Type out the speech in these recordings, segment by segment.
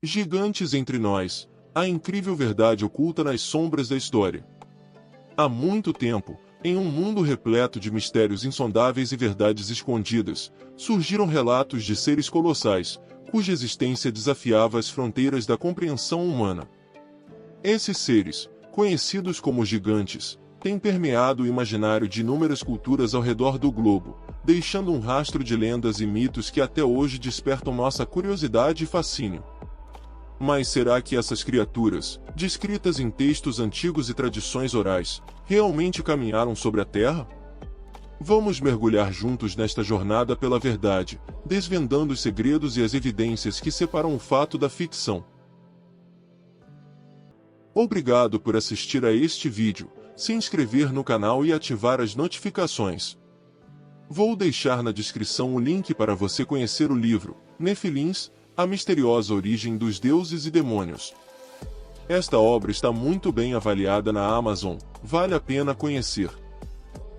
Gigantes entre nós, a incrível verdade oculta nas sombras da história. Há muito tempo, em um mundo repleto de mistérios insondáveis e verdades escondidas, surgiram relatos de seres colossais, cuja existência desafiava as fronteiras da compreensão humana. Esses seres, conhecidos como gigantes, têm permeado o imaginário de inúmeras culturas ao redor do globo, deixando um rastro de lendas e mitos que até hoje despertam nossa curiosidade e fascínio. Mas será que essas criaturas, descritas em textos antigos e tradições orais, realmente caminharam sobre a Terra? Vamos mergulhar juntos nesta jornada pela verdade, desvendando os segredos e as evidências que separam o fato da ficção. Obrigado por assistir a este vídeo, se inscrever no canal e ativar as notificações. Vou deixar na descrição o link para você conhecer o livro Nefilins, a misteriosa origem dos deuses e demônios. Esta obra está muito bem avaliada na Amazon, vale a pena conhecer.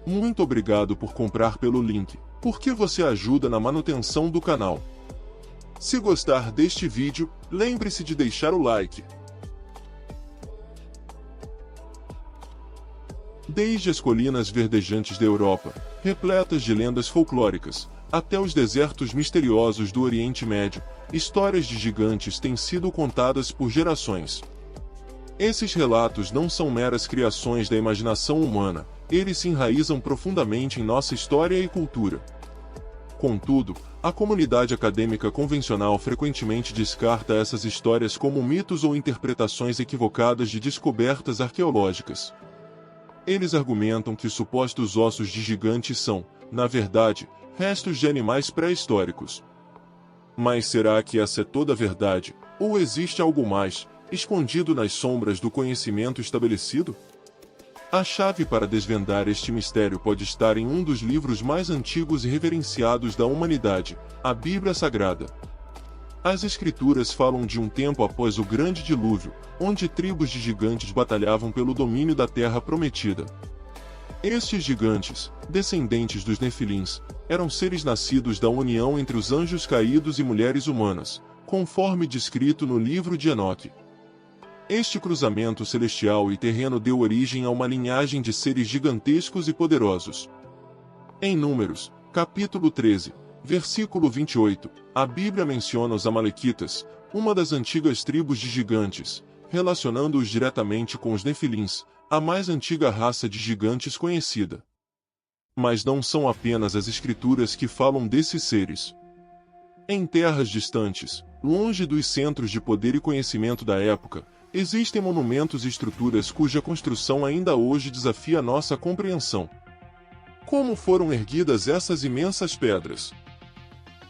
Muito obrigado por comprar pelo link, porque você ajuda na manutenção do canal. Se gostar deste vídeo, lembre-se de deixar o like. Desde as colinas verdejantes da Europa, repletas de lendas folclóricas, até os desertos misteriosos do Oriente Médio, histórias de gigantes têm sido contadas por gerações. Esses relatos não são meras criações da imaginação humana, eles se enraizam profundamente em nossa história e cultura. Contudo, a comunidade acadêmica convencional frequentemente descarta essas histórias como mitos ou interpretações equivocadas de descobertas arqueológicas. Eles argumentam que supostos ossos de gigantes são, na verdade, restos de animais pré-históricos. Mas será que essa é toda a verdade, ou existe algo mais, escondido nas sombras do conhecimento estabelecido? A chave para desvendar este mistério pode estar em um dos livros mais antigos e reverenciados da humanidade, a Bíblia Sagrada. As Escrituras falam de um tempo após o Grande Dilúvio, onde tribos de gigantes batalhavam pelo domínio da Terra Prometida. Estes gigantes, descendentes dos Nefilins, eram seres nascidos da união entre os anjos caídos e mulheres humanas, conforme descrito no livro de Enoque. Este cruzamento celestial e terreno deu origem a uma linhagem de seres gigantescos e poderosos. Em Números, capítulo 13, versículo 28, a Bíblia menciona os Amalequitas, uma das antigas tribos de gigantes, relacionando-os diretamente com os Nefilins, a mais antiga raça de gigantes conhecida. Mas não são apenas as escrituras que falam desses seres. Em terras distantes, longe dos centros de poder e conhecimento da época, existem monumentos e estruturas cuja construção ainda hoje desafia nossa compreensão. Como foram erguidas essas imensas pedras?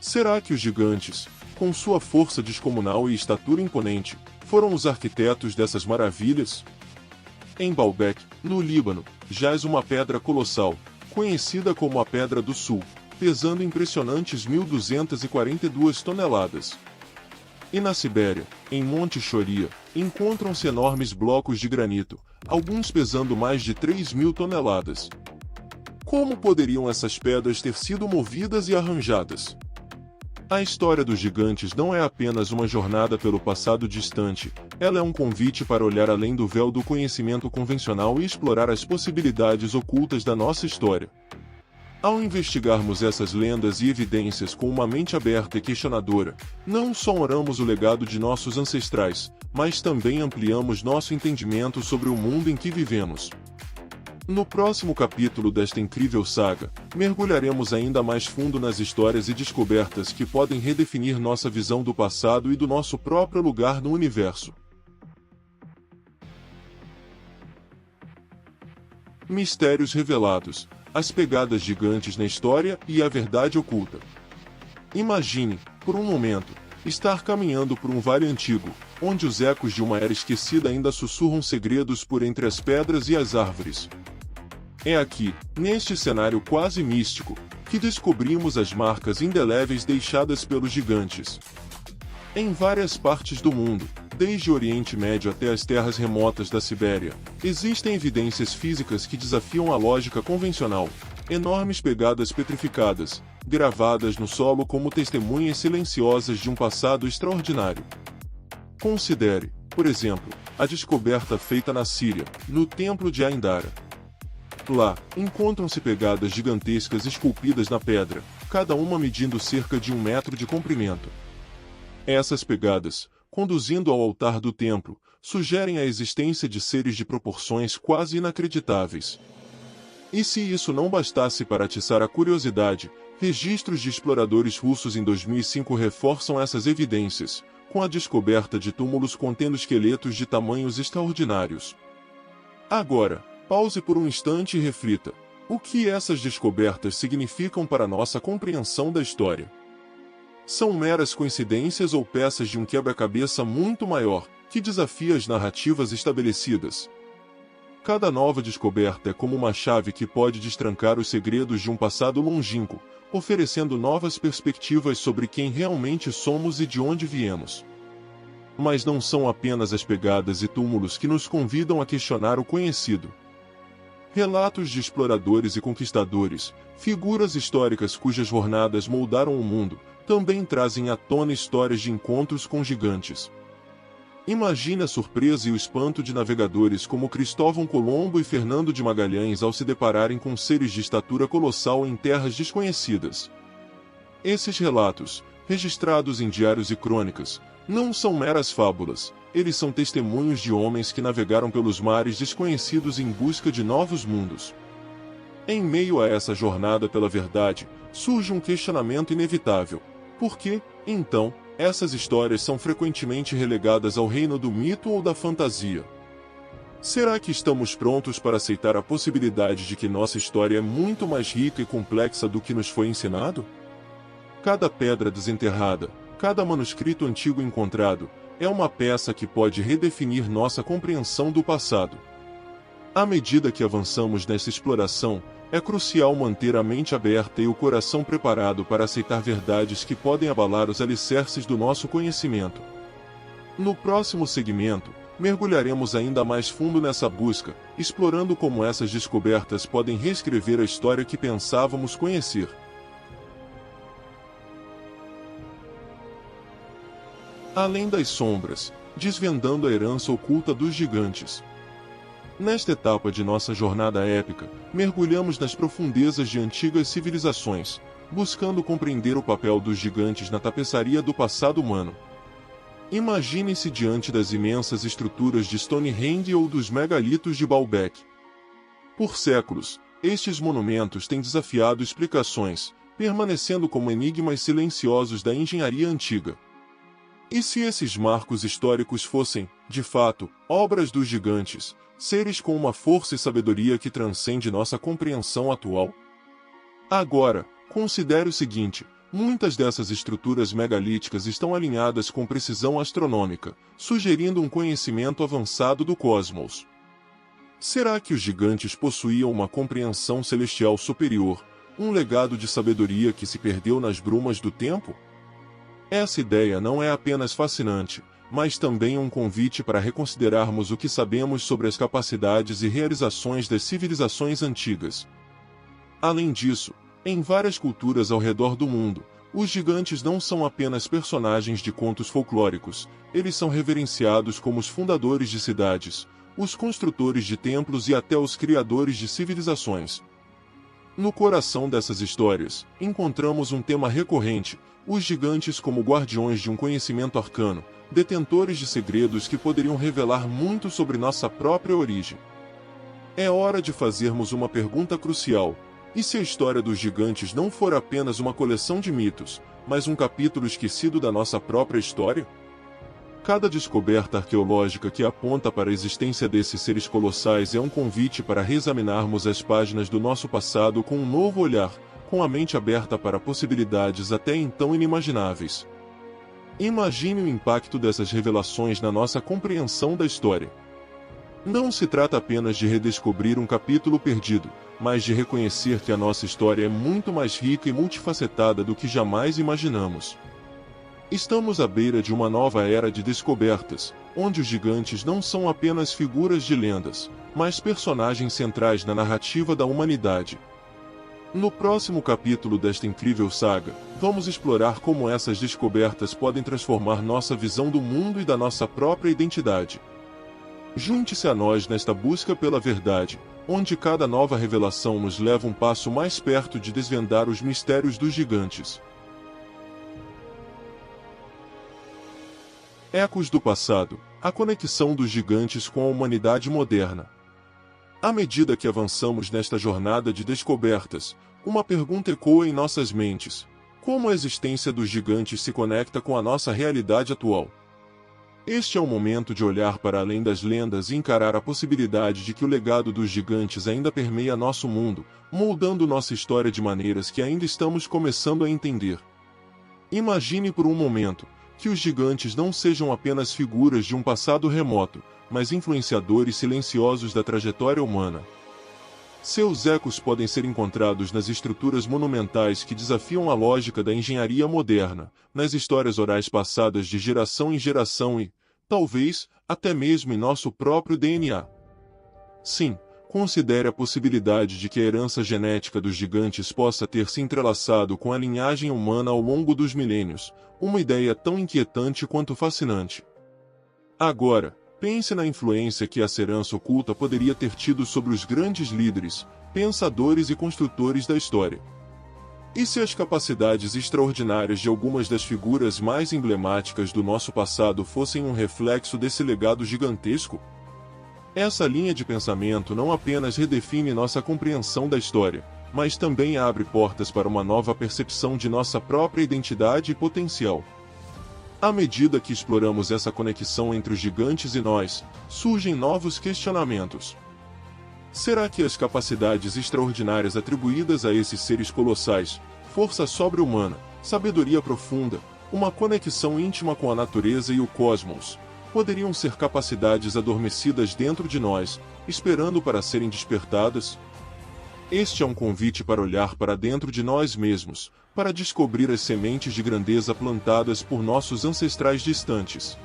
Será que os gigantes, com sua força descomunal e estatura imponente, foram os arquitetos dessas maravilhas? Em Baalbek, no Líbano, jaz uma pedra colossal, conhecida como a Pedra do Sul, pesando impressionantes 1.242 toneladas. E na Sibéria, em Monte Choria, encontram-se enormes blocos de granito, alguns pesando mais de 3.000 toneladas. Como poderiam essas pedras ter sido movidas e arranjadas? A história dos gigantes não é apenas uma jornada pelo passado distante, ela é um convite para olhar além do véu do conhecimento convencional e explorar as possibilidades ocultas da nossa história. Ao investigarmos essas lendas e evidências com uma mente aberta e questionadora, não só honramos o legado de nossos ancestrais, mas também ampliamos nosso entendimento sobre o mundo em que vivemos. No próximo capítulo desta incrível saga, mergulharemos ainda mais fundo nas histórias e descobertas que podem redefinir nossa visão do passado e do nosso próprio lugar no universo. Mistérios revelados, as pegadas gigantes na história e a verdade oculta. Imagine, por um momento, estar caminhando por um vale antigo, onde os ecos de uma era esquecida ainda sussurram segredos por entre as pedras e as árvores. É aqui, neste cenário quase místico, que descobrimos as marcas indeléveis deixadas pelos gigantes. Em várias partes do mundo, desde o Oriente Médio até as terras remotas da Sibéria, existem evidências físicas que desafiam a lógica convencional, enormes pegadas petrificadas, gravadas no solo como testemunhas silenciosas de um passado extraordinário. Considere, por exemplo, a descoberta feita na Síria, no Templo de Aindara. Lá, encontram-se pegadas gigantescas esculpidas na pedra, cada uma medindo cerca de 1 metro de comprimento. Essas pegadas, conduzindo ao altar do templo, sugerem a existência de seres de proporções quase inacreditáveis. E se isso não bastasse para atiçar a curiosidade, registros de exploradores russos em 2005 reforçam essas evidências, com a descoberta de túmulos contendo esqueletos de tamanhos extraordinários. Agora, pause por um instante e reflita: o que essas descobertas significam para nossa compreensão da história? São meras coincidências ou peças de um quebra-cabeça muito maior, que desafia as narrativas estabelecidas? Cada nova descoberta é como uma chave que pode destrancar os segredos de um passado longínquo, oferecendo novas perspectivas sobre quem realmente somos e de onde viemos. Mas não são apenas as pegadas e túmulos que nos convidam a questionar o conhecido. Relatos de exploradores e conquistadores, figuras históricas cujas jornadas moldaram o mundo, também trazem à tona histórias de encontros com gigantes. Imagine a surpresa e o espanto de navegadores como Cristóvão Colombo e Fernando de Magalhães ao se depararem com seres de estatura colossal em terras desconhecidas. Esses relatos, registrados em diários e crônicas, não são meras fábulas, eles são testemunhos de homens que navegaram pelos mares desconhecidos em busca de novos mundos. Em meio a essa jornada pela verdade, surge um questionamento inevitável: por que, então, essas histórias são frequentemente relegadas ao reino do mito ou da fantasia? Será que estamos prontos para aceitar a possibilidade de que nossa história é muito mais rica e complexa do que nos foi ensinado? Cada pedra desenterrada, cada manuscrito antigo encontrado, é uma peça que pode redefinir nossa compreensão do passado. À medida que avançamos nessa exploração, é crucial manter a mente aberta e o coração preparado para aceitar verdades que podem abalar os alicerces do nosso conhecimento. No próximo segmento, mergulharemos ainda mais fundo nessa busca, explorando como essas descobertas podem reescrever a história que pensávamos conhecer. Além das sombras, desvendando a herança oculta dos gigantes. Nesta etapa de nossa jornada épica, mergulhamos nas profundezas de antigas civilizações, buscando compreender o papel dos gigantes na tapeçaria do passado humano. Imagine-se diante das imensas estruturas de Stonehenge ou dos megalitos de Baalbek. Por séculos, estes monumentos têm desafiado explicações, permanecendo como enigmas silenciosos da engenharia antiga. E se esses marcos históricos fossem, de fato, obras dos gigantes, seres com uma força e sabedoria que transcende nossa compreensão atual? Agora, considere o seguinte: muitas dessas estruturas megalíticas estão alinhadas com precisão astronômica, sugerindo um conhecimento avançado do cosmos. Será que os gigantes possuíam uma compreensão celestial superior, um legado de sabedoria que se perdeu nas brumas do tempo? Essa ideia não é apenas fascinante, mas também um convite para reconsiderarmos o que sabemos sobre as capacidades e realizações das civilizações antigas. Além disso, em várias culturas ao redor do mundo, os gigantes não são apenas personagens de contos folclóricos, eles são reverenciados como os fundadores de cidades, os construtores de templos e até os criadores de civilizações. No coração dessas histórias, encontramos um tema recorrente: os gigantes como guardiões de um conhecimento arcano, detentores de segredos que poderiam revelar muito sobre nossa própria origem. É hora de fazermos uma pergunta crucial: e se a história dos gigantes não for apenas uma coleção de mitos, mas um capítulo esquecido da nossa própria história? Cada descoberta arqueológica que aponta para a existência desses seres colossais é um convite para reexaminarmos as páginas do nosso passado com um novo olhar, com a mente aberta para possibilidades até então inimagináveis. Imagine o impacto dessas revelações na nossa compreensão da história. Não se trata apenas de redescobrir um capítulo perdido, mas de reconhecer que a nossa história é muito mais rica e multifacetada do que jamais imaginamos. Estamos à beira de uma nova era de descobertas, onde os gigantes não são apenas figuras de lendas, mas personagens centrais na narrativa da humanidade. No próximo capítulo desta incrível saga, vamos explorar como essas descobertas podem transformar nossa visão do mundo e da nossa própria identidade. Junte-se a nós nesta busca pela verdade, onde cada nova revelação nos leva um passo mais perto de desvendar os mistérios dos gigantes. Ecos do passado, a conexão dos gigantes com a humanidade moderna. À medida que avançamos nesta jornada de descobertas, uma pergunta ecoa em nossas mentes: como a existência dos gigantes se conecta com a nossa realidade atual? Este é o momento de olhar para além das lendas e encarar a possibilidade de que o legado dos gigantes ainda permeia nosso mundo, moldando nossa história de maneiras que ainda estamos começando a entender. Imagine por um momento que os gigantes não sejam apenas figuras de um passado remoto, mas influenciadores silenciosos da trajetória humana. Seus ecos podem ser encontrados nas estruturas monumentais que desafiam a lógica da engenharia moderna, nas histórias orais passadas de geração em geração e, talvez, até mesmo em nosso próprio DNA. Sim, considere a possibilidade de que a herança genética dos gigantes possa ter se entrelaçado com a linhagem humana ao longo dos milênios, uma ideia tão inquietante quanto fascinante. Agora, pense na influência que essa herança oculta poderia ter tido sobre os grandes líderes, pensadores e construtores da história. E se as capacidades extraordinárias de algumas das figuras mais emblemáticas do nosso passado fossem um reflexo desse legado gigantesco? Essa linha de pensamento não apenas redefine nossa compreensão da história, mas também abre portas para uma nova percepção de nossa própria identidade e potencial. À medida que exploramos essa conexão entre os gigantes e nós, surgem novos questionamentos. Será que as capacidades extraordinárias atribuídas a esses seres colossais, força sobre-humana, sabedoria profunda, uma conexão íntima com a natureza e o cosmos, poderiam ser capacidades adormecidas dentro de nós, esperando para serem despertadas? Este é um convite para olhar para dentro de nós mesmos, para descobrir as sementes de grandeza plantadas por nossos ancestrais distantes.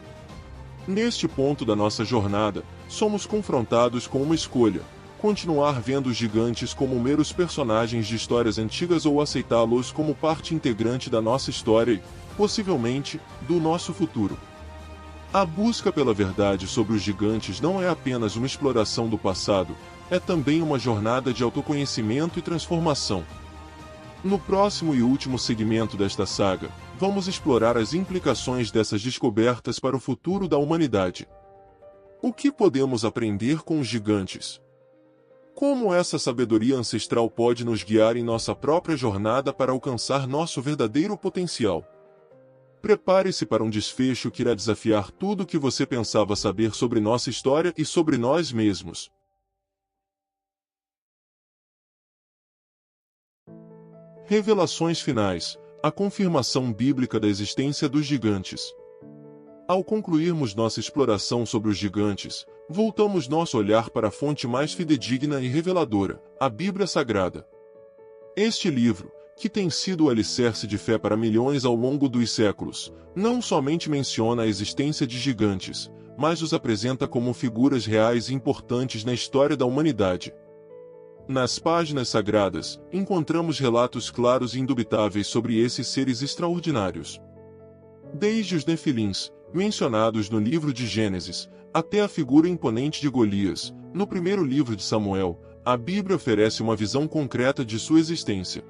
Neste ponto da nossa jornada, somos confrontados com uma escolha: continuar vendo os gigantes como meros personagens de histórias antigas ou aceitá-los como parte integrante da nossa história e, possivelmente, do nosso futuro. A busca pela verdade sobre os gigantes não é apenas uma exploração do passado, é também uma jornada de autoconhecimento e transformação. No próximo e último segmento desta saga, vamos explorar as implicações dessas descobertas para o futuro da humanidade. O que podemos aprender com os gigantes? Como essa sabedoria ancestral pode nos guiar em nossa própria jornada para alcançar nosso verdadeiro potencial? Prepare-se para um desfecho que irá desafiar tudo o que você pensava saber sobre nossa história e sobre nós mesmos. Revelações finais: a confirmação bíblica da existência dos gigantes. Ao concluirmos nossa exploração sobre os gigantes, voltamos nosso olhar para a fonte mais fidedigna e reveladora, a Bíblia Sagrada. Este livro, que tem sido o alicerce de fé para milhões ao longo dos séculos, não somente menciona a existência de gigantes, mas os apresenta como figuras reais e importantes na história da humanidade. Nas páginas sagradas, encontramos relatos claros e indubitáveis sobre esses seres extraordinários. Desde os Nefilins, mencionados no livro de Gênesis, até a figura imponente de Golias, no primeiro livro de Samuel, a Bíblia oferece uma visão concreta de sua existência.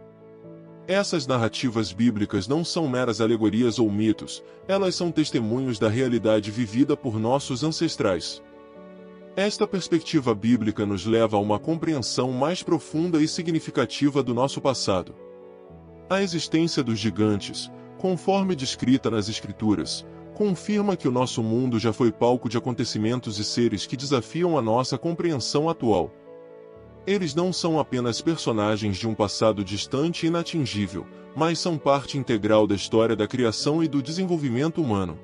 Essas narrativas bíblicas não são meras alegorias ou mitos, elas são testemunhos da realidade vivida por nossos ancestrais. Esta perspectiva bíblica nos leva a uma compreensão mais profunda e significativa do nosso passado. A existência dos gigantes, conforme descrita nas Escrituras, confirma que o nosso mundo já foi palco de acontecimentos e seres que desafiam a nossa compreensão atual. Eles não são apenas personagens de um passado distante e inatingível, mas são parte integral da história da criação e do desenvolvimento humano.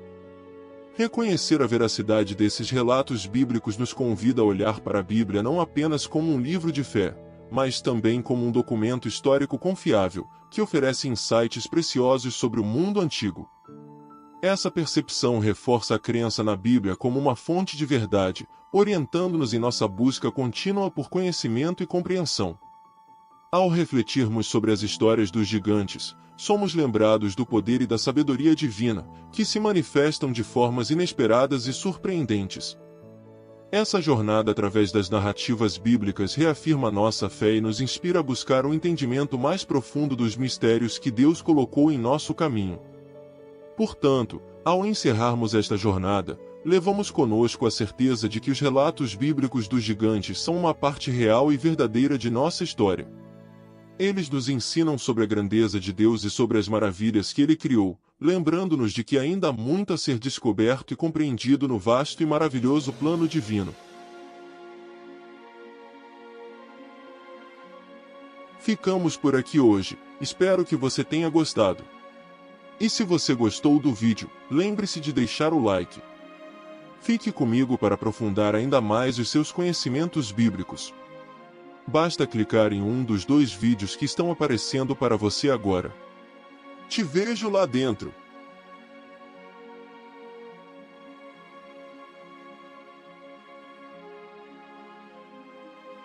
Reconhecer a veracidade desses relatos bíblicos nos convida a olhar para a Bíblia não apenas como um livro de fé, mas também como um documento histórico confiável, que oferece insights preciosos sobre o mundo antigo. Essa percepção reforça a crença na Bíblia como uma fonte de verdade, orientando-nos em nossa busca contínua por conhecimento e compreensão. Ao refletirmos sobre as histórias dos gigantes, somos lembrados do poder e da sabedoria divina, que se manifestam de formas inesperadas e surpreendentes. Essa jornada através das narrativas bíblicas reafirma nossa fé e nos inspira a buscar um entendimento mais profundo dos mistérios que Deus colocou em nosso caminho. Portanto, ao encerrarmos esta jornada, levamos conosco a certeza de que os relatos bíblicos dos gigantes são uma parte real e verdadeira de nossa história. Eles nos ensinam sobre a grandeza de Deus e sobre as maravilhas que Ele criou, lembrando-nos de que ainda há muito a ser descoberto e compreendido no vasto e maravilhoso plano divino. Ficamos por aqui hoje, espero que você tenha gostado. E se você gostou do vídeo, lembre-se de deixar o like. Fique comigo para aprofundar ainda mais os seus conhecimentos bíblicos. Basta clicar em um dos 2 vídeos que estão aparecendo para você agora. Te vejo lá dentro!